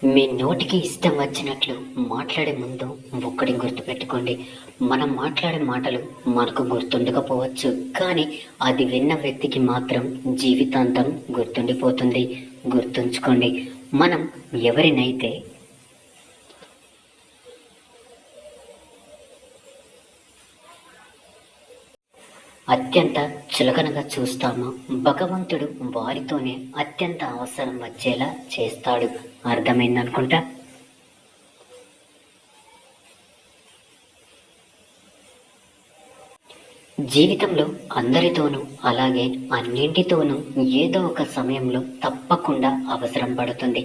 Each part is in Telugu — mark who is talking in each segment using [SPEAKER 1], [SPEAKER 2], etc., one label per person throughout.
[SPEAKER 1] మీ నోటికి ఇష్టం వచ్చినట్లు మాట్లాడే ముందు ఒక్కటి గుర్తుపెట్టుకోండి. మనం మాట్లాడే మాటలు మనకు గుర్తుండకపోవచ్చు, కానీ అది విన్న వ్యక్తికి మాత్రం జీవితాంతం గుర్తుండిపోతుంది. గుర్తుంచుకోండి, మనం ఎవరినైతే అత్యంత చులకనగా చూస్తామో భగవంతుడు వారితోనే అత్యంత అవసరం వచ్చేలా చేస్తాడు. అర్థమైందనుకుంటా. జీవితంలో అందరితోనూ అలాగే అన్నింటితోనూ ఏదో ఒక సమయంలో తప్పకుండా అవసరం పడుతుంది.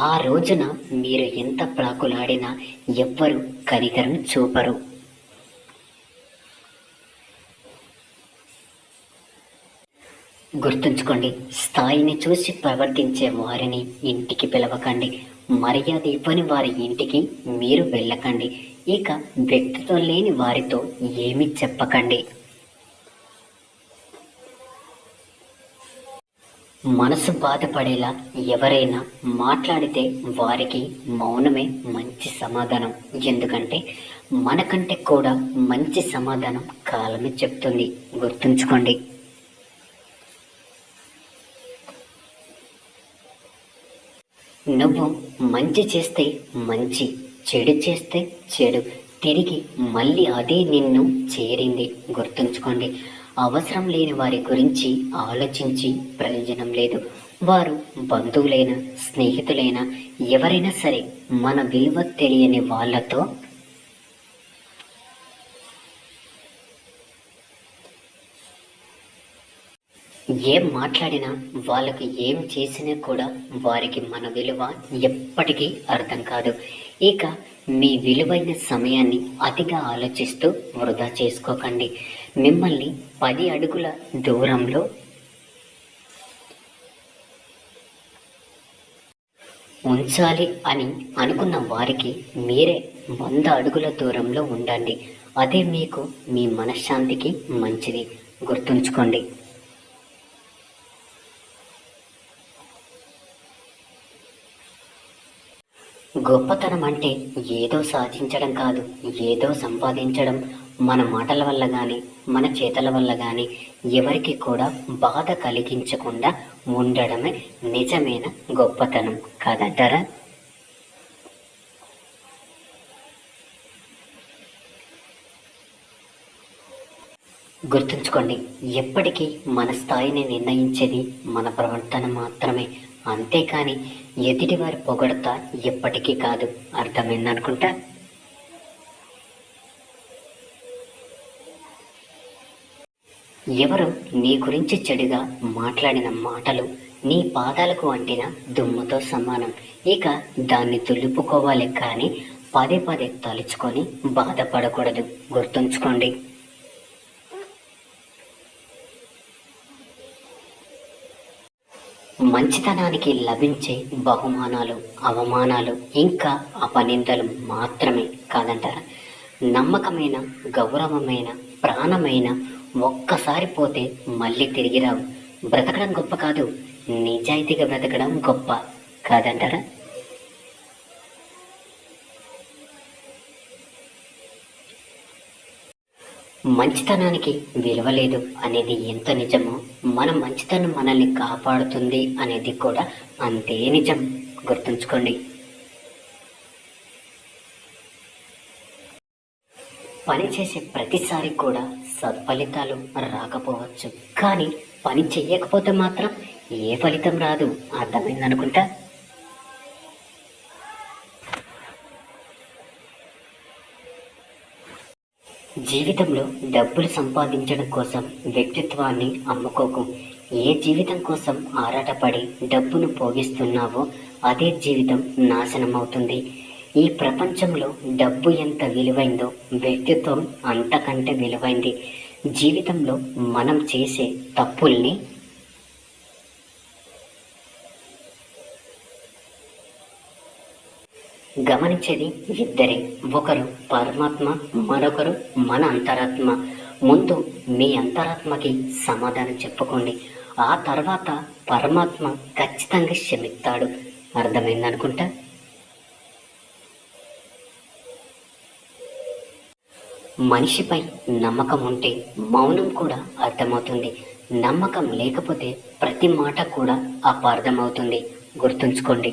[SPEAKER 1] ఆ రోజున మీరు ఎంత ప్రాకులాడినా ఎవ్వరు కనికరం చూపరు. గుర్తుంచుకోండి, స్థాయిని చూసి ప్రవర్తించే వారిని ఇంటికి పిలవకండి. మర్యాద ఇవ్వని వారి ఇంటికి మీరు వెళ్ళకండి. ఇక వ్యక్తిత్వం లేని వారితో ఏమీ చెప్పకండి. మనసు బాధపడేలా ఎవరైనా మాట్లాడితే వారికి మౌనమే మంచి సమాధానం. ఎందుకంటే మనకంటే కూడా మంచి సమాధానం కాలమే చెప్తుంది. గుర్తుంచుకోండి. నువ్వు మంచి చేస్తే మంచి, చెడు చేస్తే చెడు, తిరిగి మళ్ళీ అదే నిన్ను చేరింది. గుర్తుంచుకోండి. అవసరం లేని వారి గురించి ఆలోచించి ప్రయోజనం లేదు. వారు బంధువులైనా స్నేహితులైనా ఎవరైనా సరే మన విలువ తెలియని వాళ్ళతో ఏం మాట్లాడినా, వాళ్ళకి ఏం చేసినా కూడా వారికి మన విలువ ఎప్పటికీ అర్థం కాదు. ఇక మీ విలువైన సమయాన్ని అతిగా ఆలోచిస్తూ వృధా చేసుకోకండి. మిమ్మల్ని 10 అడుగుల దూరంలో ఉంచాలి అని అనుకున్న వారికి మీరే 100 అడుగుల దూరంలో ఉండండి. అదే మీకు మీ మనశ్శాంతికి మంచిది. గుర్తుంచుకోండి. గొప్పతనం అంటే ఏదో సాధించడం కాదు, ఏదో సంపాదించడం. మన మాటల వల్ల కానీ మన చేతల వల్ల కానీ ఎవరికి కూడా బాధ కలిగించకుండా ఉండడమే నిజమైన గొప్పతనం కాదంటారా? గుర్తుంచుకోండి, ఎప్పటికీ మన స్థాయిని నిర్ణయించేది మన ప్రవర్తన మాత్రమే. అంతేకాని ఎదుటివారి పొగడత ఎప్పటికీ కాదు. అర్థమైందనుకుంటా. ఎవరు నీ గురించి చెడుగా మాట్లాడిన మాటలు నీ పాదాలకు అంటిన దుమ్ముతో సమానం. ఇక దాన్ని తులుపుకోవాలి, కానీ పదే పదే తలుచుకొని బాధపడకూడదు. గుర్తుంచుకోండి. మంచితనానికి లభించే బహుమానాలు, అవమానాలు, ఇంకా అపనిందలు మాత్రమే కాదంటారా? నమ్మకమైన, గౌరవమైన, ప్రాణమైన ఒక్కసారి పోతే మళ్ళీ తిరిగి రావు. బ్రతకడం గొప్ప కాదు, నిజాయితీగా బ్రతకడం గొప్ప కాదంటారా? మంచితనానికి విలువ లేదు అనేది ఎంత నిజమో, మన మంచితనం మనల్ని కాపాడుతుంది అనేది కూడా అంతే నిజం. గుర్తుంచుకోండి. పని చేసే ప్రతిసారి కూడా సత్ఫలితాలు రాకపోవచ్చు, కానీ పని చెయ్యకపోతే మాత్రం ఏ ఫలితం రాదు. అర్థమైందనుకుంటా. జీవితంలో డబ్బులు సంపాదించడం కోసం వ్యక్తిత్వాన్ని అమ్ముకోకు. ఏ జీవితం కోసం ఆరాటపడి డబ్బును పోగిస్తున్నావో అదే జీవితం నాశనం అవుతుంది. ఈ ప్రపంచంలో డబ్బు ఎంత విలువైందో వ్యక్తిత్వం అంతకంటే విలువైంది. జీవితంలో మనం చేసే తప్పుల్ని గమనించేది ఇద్దరే. ఒకరు పరమాత్మ, మరొకరు మన అంతరాత్మ. ముందు మీ అంతరాత్మకి సమాధానం చెప్పుకోండి. ఆ తర్వాత పరమాత్మ ఖచ్చితంగా క్షమిస్తాడు. అర్థమైందనుకుంటా. మనిషిపై నమ్మకం ఉంటే మౌనం కూడా అర్థమవుతుంది. నమ్మకం లేకపోతే ప్రతి మాట కూడా అపార్థమవుతుంది. గుర్తుంచుకోండి.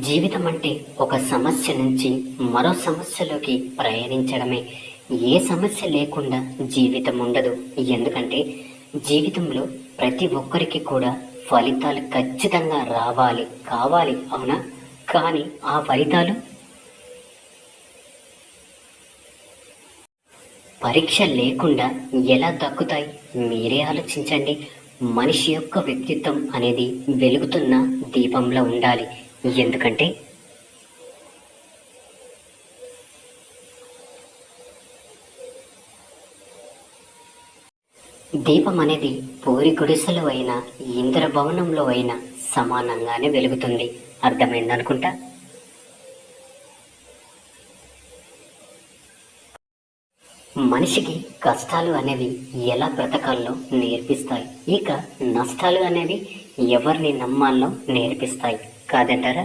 [SPEAKER 1] జీవితం అంటే ఒక సమస్య నుంచి మరో సమస్యలోకి ప్రయాణించడమే. ఏ సమస్య లేకుండా జీవితం ఉండదు. ఎందుకంటే జీవితంలో ప్రతి ఒక్కరికి కూడా ఫలితాలు ఖచ్చితంగా రావాలి, కావాలి, అవునా? కానీ ఆ ఫలితాలు పరీక్ష లేకుండా ఎలా దక్కుతాయి? మీరే ఆలోచించండి. మనిషి యొక్క వ్యక్తిత్వం అనేది వెలుగుతున్న దీపంలో ఉండాలి. ఎందుకంటే దీపం అనేది పూరి గుడిసెలో అయినా ఇంద్రభవనంలో అయినా సమానంగానే వెలుగుతుంది. అర్థమైందనుకుంటా. మనిషికి కష్టాలు అనేవి ఎలా బ్రతకాలో నేర్పిస్తాయి. ఇక నష్టాలు అనేవి ఎవరిని నమ్మాలో నేర్పిస్తాయి, కాదంటారా?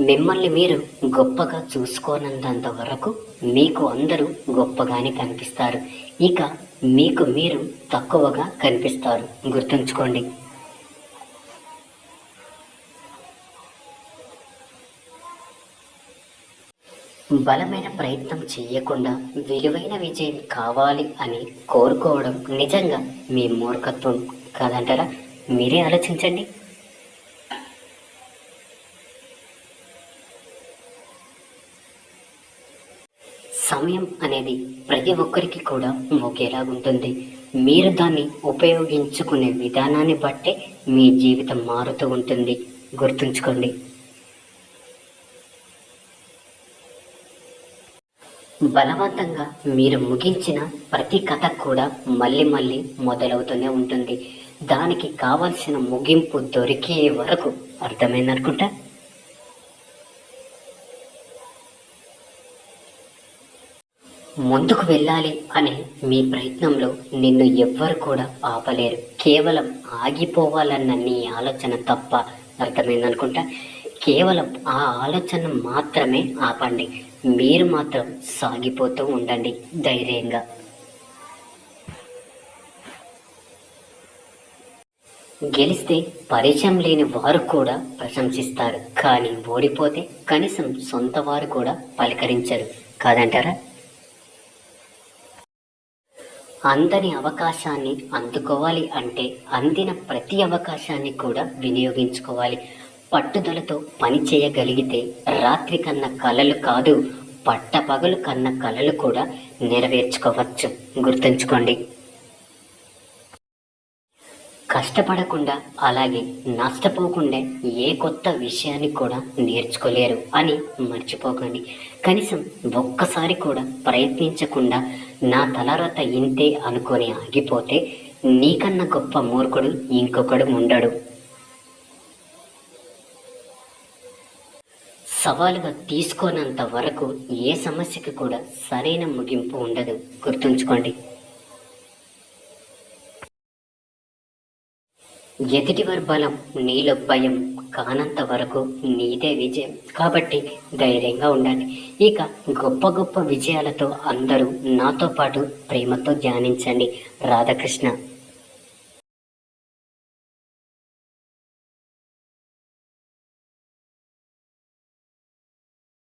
[SPEAKER 1] మిమ్మల్ని మీరు గొప్పగా చూసుకోనంత వరకు మీకు అందరూ గొప్పగానే కనిపిస్తారు. ఇక మీకు మీరు తక్కువగా కనిపిస్తారు. గుర్తుంచుకోండి. బలమైన ప్రయత్నం చేయకుండా విలువైన విజయం కావాలి అని కోరుకోవడం నిజంగా మీ మూర్ఖత్వం, కాదంటారా? మీరే ఆలోచించండి. సమయం అనేది ప్రతి ఒక్కరికి కూడా ఒకేలాగుంటుంది. మీరు దాన్ని ఉపయోగించుకునే విధానాన్ని బట్టే మీ జీవితం మారుతూ ఉంటుంది. గుర్తుంచుకోండి. బలవంతంగా మీరు ముగించిన ప్రతి కథ కూడా మళ్ళీ మళ్ళీ మొదలవుతూనే ఉంటుంది. దానికి కావలసిన ముగింపు దొరికే వరకు. అర్థమైందనుకుంటా. ముందుకు వెళ్ళాలి అనే మీ ప్రయత్నంలో నిన్ను ఎవ్వరు కూడా ఆపలేరు. కేవలం ఆగిపోవాలన్న నీ ఆలోచన తప్ప. అర్థమైందనుకుంటా. కేవలం ఆ ఆలోచన మాత్రమే ఆపండి. మీరు మాత్రం సాగిపోతూ ఉండండి ధైర్యంగా. గెలిస్తే పరిచయం లేని వారు కూడా ప్రశంసిస్తారు, కానీ ఓడిపోతే కనీసం సొంత వారు కూడా పలకరించరు, కాదంటారా? అందని అవకాశాన్ని అందుకోవాలి అంటే అందిన ప్రతి అవకాశాన్ని కూడా వినియోగించుకోవాలి. పట్టుదలతో పని చేయగలిగితే రాత్రి కన్న కలలు కాదు, పట్టపగలు కన్న కలలు కూడా నెరవేర్చుకోవచ్చు. గుర్తుంచుకోండి. కష్టపడకుండా అలాగే నష్టపోకుండా ఏ కొత్త విషయాన్ని కూడా నేర్చుకోలేరు అని మర్చిపోకండి. కనీసం ఒక్కసారి కూడా ప్రయత్నించకుండా నా తలరాత ఇంతే అనుకొని ఆగిపోతే నీకన్నా గొప్ప మూర్ఖుడు ఇంకొకడు ఉండడు. సవాలుగా తీసుకోనంత వరకు ఏ సమస్యకి కూడా సరైన ముగింపు ఉండదు. గుర్తుంచుకోండి. ఎదుటివారి బలం నీలో భయం కానంత వరకు నీదే విజయం. కాబట్టి ధైర్యంగా ఉండాలి. ఇక గొప్ప గొప్ప విజయాలతో అందరూ నాతో పాటు ప్రేమతో ధ్యానించండి. రాధాకృష్ణ.